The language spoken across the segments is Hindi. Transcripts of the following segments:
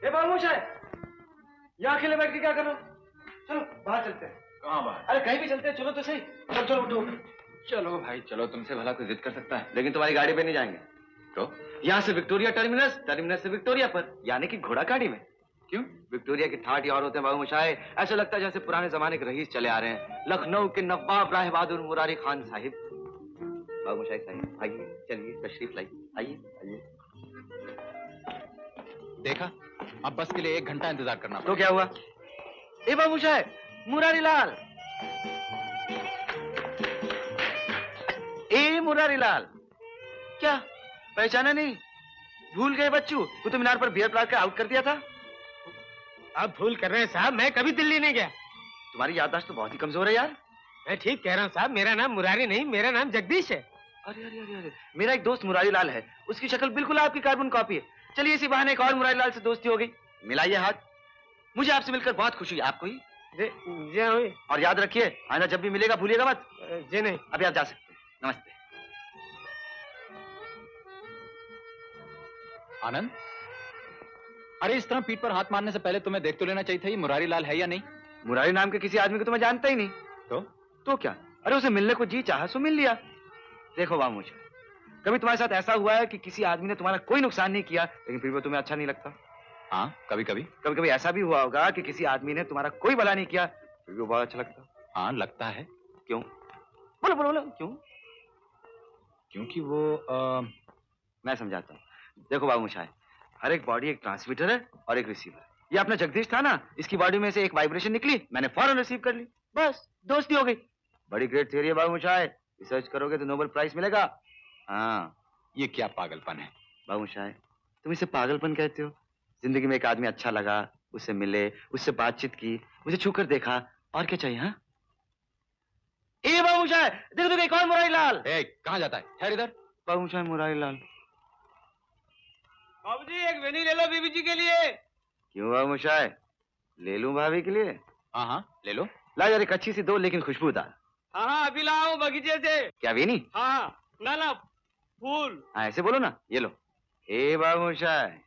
ए बाबूश है, यहाँ अकेले बैठ के क्या कर रहे हो? चलो बाहर चलते हैं। कहाँ बाहर? अरे कहीं भी चलते हैं, चलो तो सही। चलो चलो उठो उठो। चलो भाई चलो, तुमसे भला कोई जिद कर सकता है? लेकिन तुम्हारी गाड़ी पे नहीं जाएंगे। तो यहाँ से विक्टोरिया टर्मिनस, टर्मिनस से विक्टोरिया पर, यानी कि घोड़ा गाड़ी में। क्यों? विक्टोरिया की ठाठ और होते हैं बाबू मुशाए, ऐसा लगता है जैसे पुराने जमाने के रईस चले आ रहे हैं, लखनऊ के नवाब राय बहादुर मुरारी खान साहिब। बाबू मुशाए साहिब आइए, चलिए तशरीफ लाइए, आइए आइए। देखा, अब बस के लिए 1 घंटा इंतजार करना तो क्या हुआ? ए बाबू मुशाए, मुरारी लाल, ए मुरारी लाल, क्या पहचाना नहीं? भूल गए बच्चू? कुतुब मीनार पर बियर प्लाट का आउट कर दिया था। आप भूल कर रहे हैं साहब, मैं कभी दिल्ली नहीं गया। तुम्हारी याददाश्त तो बहुत ही कमजोर है यार। मैं ठीक कह रहा हूँ साहब, मेरा नाम मुरारी नहीं, मेरा नाम जगदीश है। अरे अरे अरे अरे, मेरा एक दोस्त मुरारी लाल है, उसकी शक्ल बिल्कुल आपकी कार्बन कॉपी है। चलिए इसी बहाने एक और मुरारी लाल से दोस्ती हो गई। मिलाइए हाथ। मुझे आपसे मिलकर बहुत खुशी हुई, आपको ही। जी हुई। और याद रखिए, आइंदा जब भी मिलेगा भूलिएगा मत। जी नहीं। अभी आप जा सकते हैं। नमस्ते। आनंद, अरे इस तरह पीठ पर हाथ मारने से पहले तुम्हें देख तो लेना चाहिए था ये मुरारी लाल है या नहीं। मुरारी नाम के किसी आदमी को तो मैं जानता ही नहीं। तो क्या? अरे उसे मिलने को जी चाहा सो मिल लिया। देखो बाबू मुझे, कभी तुम्हारे साथ ऐसा हुआ है कि किसी आदमी ने तुम्हारा कोई नुकसान नहीं किया लेकिन फिर भी तुम्हें अच्छा नहीं लगता? हाँ, कभी कभी। कभी कभी ऐसा भी हुआ होगा कि किसी आदमी ने तुम्हारा कोई भला नहीं किया फिर भी बहुत अच्छा लगता? हाँ लगता है। क्यों? बोलो बोलो बोलो, क्यों? क्योंकि वो मैं समझाता हूँ। देखो बाबू मुशाए, हर एक बॉडी एक ट्रांसमीटर है और एक रिसीवर। ये अपना जगदीश था ना, इसकी बॉडी में से एक वाइब्रेशन निकली, मैंने फौरन रिसीव कर ली, बस दोस्ती हो गई। बड़ी ग्रेट थियरी है बाबू मुशाए, रिसर्च करोगे तो नोबेल प्राइज मिलेगा। हाँ। ये क्या पागलपन है बाबू मुशाए? तुम इसे पागलपन कहते हो? जिंदगी में एक आदमी अच्छा लगा, उससे मिले, उससे बातचीत की, उसे छूकर देखा, और क्या चाहिए? हाँ ए बाबू मुशाए, देखो देखो एक और मुरारी लाल। कहाँ जाता है? ठहर इधर। बाबू मुशाए, मुरारी लाल। बाबूजी एक वेनी ले लो बीबी जी के लिए। क्यों बाबू मुशाए, ले लूं भाभी के लिए? हाँ हाँ ले लो। ला यार एक अच्छी सी दो, लेकिन खुशबूदार। हाँ हाँ अभी लाओ बगीचे से। क्या वेनी? हाँ ना ना फूल। हाँ ऐसे बोलो ना, ये लो। ए बाबू मुशाए,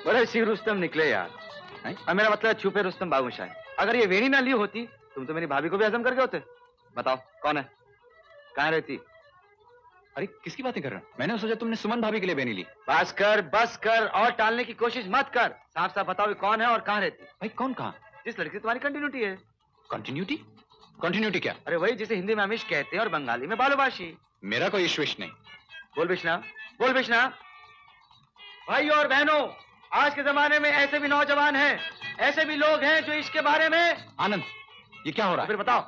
बड़े शिव रुस्तम निकले यार। और मेरा मतलब छुपे रुस्तम बाबू मुशाए। अगर ये वेणी ना ली होती तुम तो मेरी भाभी को भी हजम करके होते। बताओ कौन है, कहाँ रहती? अरे किसकी बातें कर रहे हो? मैंने सोचा तुमने सुमन भाभी के लिए बेनी ली। बस कर और टालने की कोशिश मत कर। साफ साफ बताओ ये कौन है और कहाँ रहती? भाई कौन कहाँ? जिस लड़की से तुम्हारी कंटिन्यूटी है। कंटिन्यूटी? कंटिन्यूटी क्या? अरे वही जिसे हिंदी में अमिश कहते हैं और बंगाली में बालूबाशी। मेरा कोई इश्विश नहीं। बोल बिश्ना, बोल बिश्ना। भाई और बहनों, आज के जमाने में ऐसे भी नौजवान हैं, ऐसे भी लोग हैं जो इसके बारे में। आनंद ये क्या हो रहा है? फिर बताओ।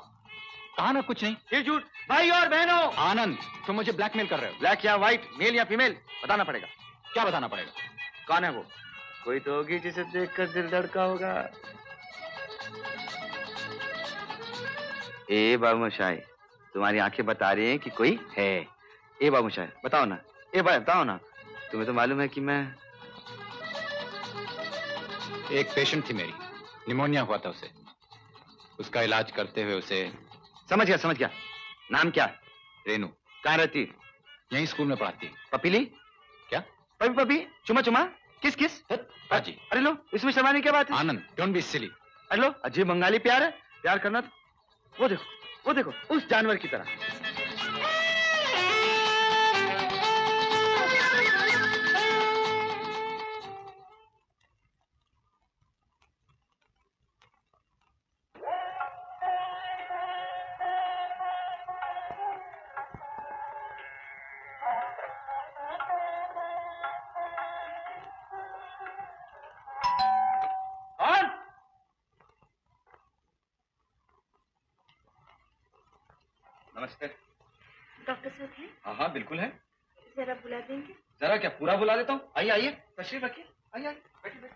कहा ना कुछ नहीं। ये झूठ। भाई और बहनों। आनंद तुम मुझे ब्लैकमेल कर रहे हो। ब्लैक या व्हाइट, मेल या फीमेल, बताना पड़ेगा। क्या बताना पड़ेगा? कौन है वो? कोई तो होगी जिसे देखकर दिल धड़का होगा। ए बाबू मुशाए, तुम्हारी आंखें बता रही हैं कि कोई है। ए बाबू मुशाए बताओ ना, ए भाई बताओ ना। तुम्हें तो मालूम है कि मैं। एक पेशेंट थी मेरी, निमोनिया हुआ था उसे। उसका इलाज करते हुए उसे। समझ गया। नाम क्या? रेनू। कहाँ रहती? यहीं स्कूल में पढ़ाती। पपीली? क्या? पपी, चुमा चुमा, किस किस? हाजी। अरे लो, इसमें शर्माने की क्या बात है? आनंद डोंट बी सिली। अरे लो, अजीब बंगाली प्यार है। प्यार करना तो वो देखो उस जानवर की तरह। नमस्ते। डॉक्टर साहब हैं? हाँ बिल्कुल है। जरा बुला देंगे? जरा क्या, पूरा बुला देता हूँ। आइए तशरीफ रखिए, आइए बैठिए।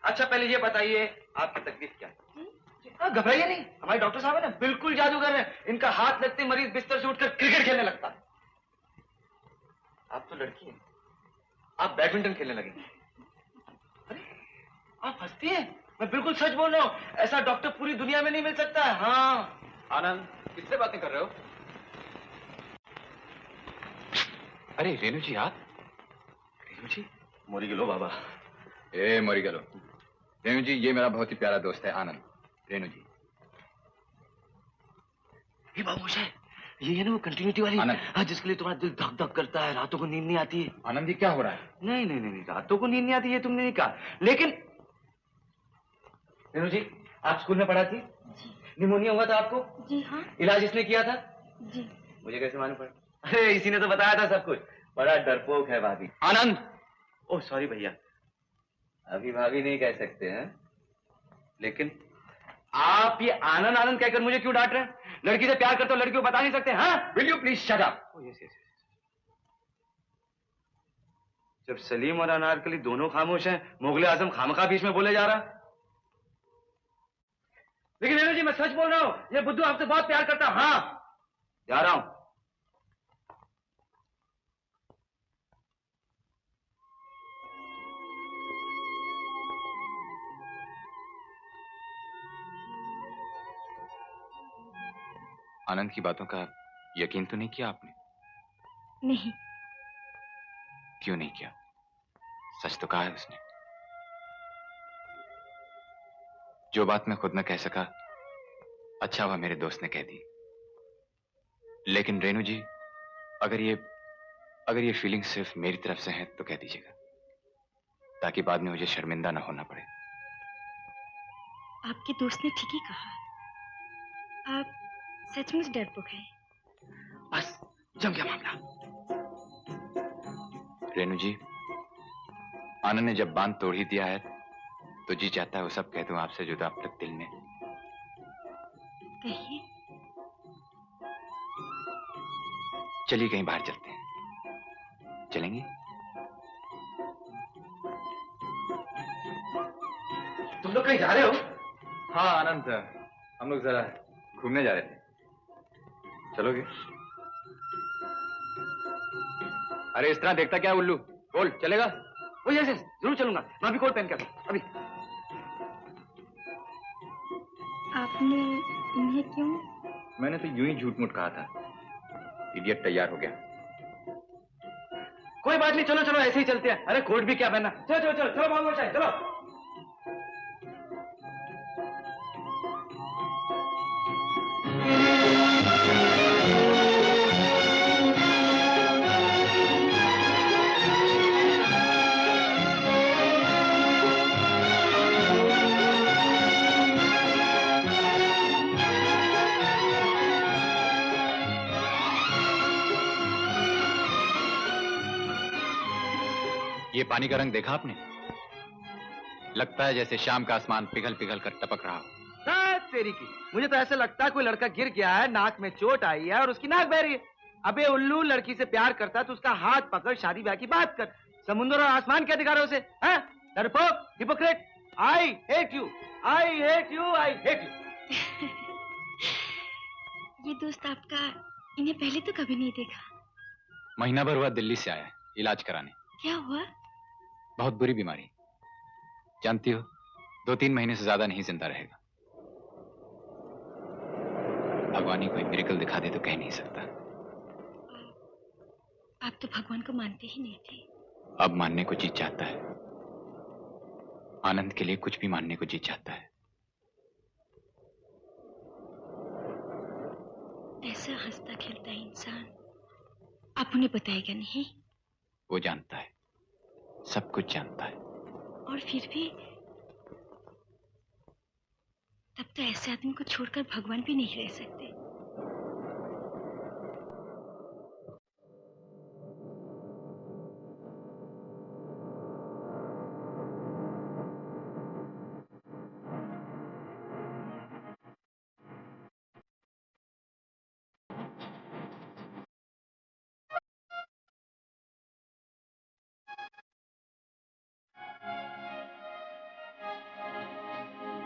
अच्छा पहले ये बताइए आपकी तकलीफ क्या है? घबराइए नहीं, हमारे डॉक्टर साहब है ना बिल्कुल जादूगर हैं। इनका हाथ लगते मरीज बिस्तर से उठकर क्रिकेट खेलने लगता है। आप तो लड़की हैं, आप बैडमिंटन खेलने लगे। अरे आप हंसती हैं, मैं बिल्कुल सच बोल रहा हूँ, ऐसा डॉक्टर पूरी दुनिया में नहीं मिल सकता है। हाँ। आनंद, किससे बातें कर रहे हो? अरे रेणु जी, आप? रेणु जी, मोरी गिलो बाबा। ए मोरी गलो। रेणु जी, ये मेरा बहुत ही प्यारा दोस्त है आनंद। रेणु जी। ये बाबू है, ये है ना वो कंटिन्यूटी वाली आनंद। हाँ, जिसके लिए तुम्हारा दिल धक धक करता है, रातों को नींद नहीं आती है। आनंद जी, क्या हो रहा है? नहीं नहीं नहीं, रातों को नींद नहीं आती, ये तुमने नहीं कहा। लेकिन रेणु जी, आप स्कूल में पढ़ा थी? जी। निमोनिया हुआ था आपको? जी हाँ। इलाज इसने किया था? जी। मुझे कैसे मालूम पड़ा? अरे इसी ने तो बताया था सब कुछ। बड़ा डरपोक है भाभी। आनंद! ओह सॉरी भैया, अभी भाभी नहीं कह सकते हैं, लेकिन आप ये आनंद आनंद कहकर मुझे क्यों डांट रहे हैं? लड़की से प्यार करते हो, लड़की को बता नहीं सकते? हाँ, will you please shut up? जब सलीम और अनारकली दोनों खामोश हैं, मुगले आजम खामखा बीच में बोले जा रहा है। लेकिन रेणु जी, मैं सच बोल रहा हूं, ये बुद्धू आपसे बहुत प्यार करता है। हाँ, जा रहा हूं। आनंद की बातों का यकीन तो नहीं किया आपने? नहीं। क्यों नहीं किया? सच तो कहा है उसने। जो बात मैं खुद न कह सका, अच्छा हुआ मेरे दोस्त ने कह दी। लेकिन रेणु जी, अगर ये फीलिंग सिर्फ मेरी तरफ से है तो कह दीजिएगा, ताकि बाद में मुझे शर्मिंदा ना होना पड़े। आपके दोस्त ने ठीक ही कहा, आप सचमुच डरपोक हैं। बस जम गया मामला। रेणु जी, आनंद ने जब बांध तोड़ ही दिया है तो जी चाहता है वो सब कह दूं आपसे जो अब तक दिल में। कहिए। चलिए कहीं बाहर चलते हैं। चलेंगे? तुम लोग कहीं जा रहे हो? हाँ आनंद, हम लोग जरा घूमने जा रहे थे। चलोगे? अरे इस तरह देखता क्या उल्लू? बोल, चलेगा? ओ यस यस, जरूर चलूंगा। मैं अभी कोट पहन के आता हूं, अभी। आपने इन्हें क्यों? मैंने तो यूं ही झूठ मूठ कहा था। इडियट तैयार हो गया। कोई बात नहीं, चलो चलो ऐसे ही चलते हैं। अरे कोट भी क्या पहनना। चलो चलो चलो चलो बाबू साहब, चलो। ये पानी का रंग देखा आपने? लगता है जैसे शाम का आसमान पिघल पिघल कर टपक रहा हो। तेरी की, मुझे तो ऐसे लगता है कोई लड़का गिर गया है, नाक में चोट आई है और उसकी नाक बह रही है। अबे उल्लू, लड़की से प्यार करता है तो उसका हाथ पकड़ शादी ब्याह की बात कर। समुद्र और आसमान क्या दिखा रहे उसे? डरपोक, hypocrite, I hate you, I hate you, I hate you. ये दोस्त आपका इन्हें पहले तो कभी नहीं देखा। महीना भर हुआ दिल्ली से आया है इलाज कराने। क्या हुआ? बहुत बुरी बीमारी, जानती हो, 2-3 महीने से ज्यादा नहीं जिंदा रहेगा। भगवान ही कोई मिरेकल दिखा दे तो कह नहीं सकता। आप तो भगवान को मानते ही नहीं थे। अब मानने को जी चाहता है। आनंद के लिए कुछ भी मानने को जी चाहता है। ऐसा हंसता खेलता इंसान आप उन्हें बताएगा नहीं? वो जानता है, सब कुछ जानता है। और फिर भी तब तो ऐसे आदमी को छोड़कर भगवान भी नहीं रह सकते।